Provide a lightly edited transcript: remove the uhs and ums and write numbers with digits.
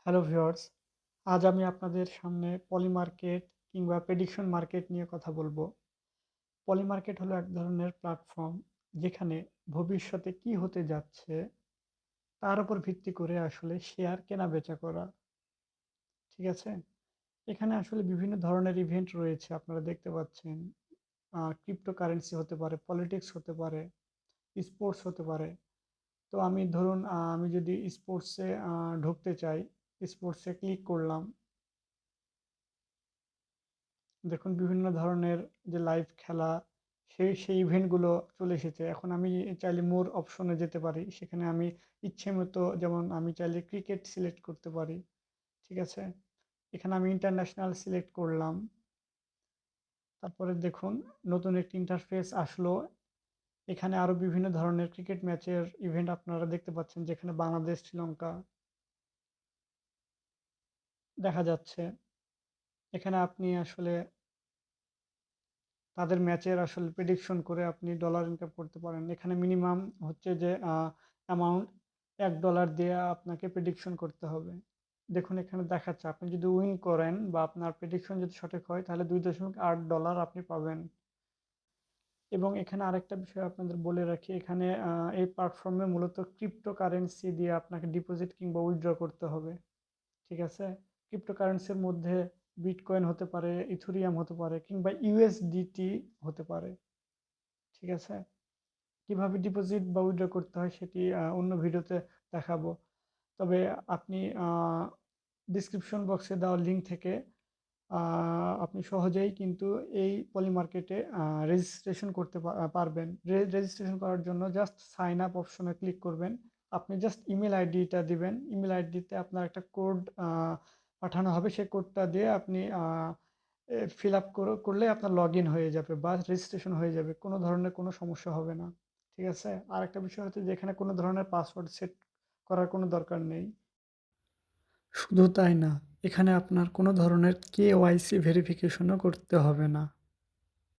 Hello viewers, আজ আমি আপনাদের সামনে পলি মার্কেট কিংবা প্রেডিকশন মার্কেট নিয়ে কথা বলবো। পলি মার্কেট হলো এক ধরনের প্ল্যাটফর্ম যেখানে ভবিষ্যতে কি হতে যাচ্ছে তার উপর ভিত্তি করে আসলে শেয়ার কেনা-বেচা করা। ঠিক আছে? এখানে আসলে বিভিন্ন ধরনের ইভেন্ট রয়েছে আপনারা দেখতে পাচ্ছেন। ক্রিপ্টোকারেন্সি হতে পারে, পলিটিক্স হতে পারে, স্পোর্টস হতে পারে। তো আমি ধরুন আমি যদি স্পোর্টসে ঢুকতে চাই, স্পোর্টসে ক্লিক করলাম। দেখুন বিভিন্ন ধরনের যে লাইভ খেলা সেই ইভেন্টগুলো চলে এসেছে। এখন আমি চাইলে মোর অপশনে যেতে পারি। সেখানে আমি ইচ্ছেমতো যেমন আমি চাইলে ক্রিকেট সিলেক্ট করতে পারি। ঠিক আছে? এখানে আমি ইন্টারন্যাশনাল সিলেক্ট করলাম। তারপরে দেখুন নতুন একটি ইন্টারফেস আসলো। এখানে আরো বিভিন্ন ধরনের ক্রিকেট ম্যাচের ইভেন্ট আপনারা দেখতে পাচ্ছেন যেখানে বাংলাদেশ, শ্রীলঙ্কা দেখা যাচ্ছে। এখানে আপনি আসলে তাদের ম্যাচের আসলে প্রেডিকশন করে আপনি ডলার ইনকাম করতে পারেন। এখানে মিনিমাম হচ্ছে যে অ্যামাউন্ট $১ দিয়ে আপনাকে প্রেডিকশন করতে হবে। দেখুন এখানে দেখাচ্ছে আপনি যদি উইন করেন বা আপনার প্রেডিকশন যদি সঠিক হয় তাহলে $২.৮ আপনি পাবেন। এবং এখানে আরেকটা বিষয় আপনাদের বলে রাখি এখানে এই প্ল্যাটফর্মে মূলত ক্রিপ্টোকারেন্সি দিয়ে আপনাকে ডিপোজিট কিংবা উইথড্র করতে হবে। ঠিক আছে? ক্রিপ্টোকারেন্সির মধ্যে বিটকয়েন হতে পারে, ইথেরিয়াম হতে পারে কিংবা ইউএসডিটি হতে পারে। ঠিক আছে? কিভাবে ডিপোজিট বা উইথড্র করতে হয় সেটি অন্য ভিডিওতে দেখাবো। তবে আপনি ডেসক্রিপশন বক্সে দেওয়া লিঙ্ক থেকে আপনি সহজেই কিন্তু এই পলি মার্কেটে রেজিস্ট্রেশন করতে পারবেন। রেজিস্ট্রেশন করার জন্য জাস্ট সাইন আপ অপশনে ক্লিক করবেন। আপনি জাস্ট ইমেল আইডিটা দিবেন। ইমেল আইডিতে আপনার একটা কোড পাঠানো হবে। সেই কোডটা দিয়ে আপনি ফিল আপ করলে আপনার লগ ইন হয়ে যাবে বা রেজিস্ট্রেশন হয়ে যাবে। কোনো ধরনের কোনো সমস্যা হবে না। ঠিক আছে? আরেকটা বিষয় হচ্ছে যে এখানে কোনো ধরনের পাসওয়ার্ড সেট করার কোনো দরকার নেই। শুধু তাই না, এখানে আপনার কোনো ধরনের কেওয়াইসি ভেরিফিকেশনও করতে হবে না।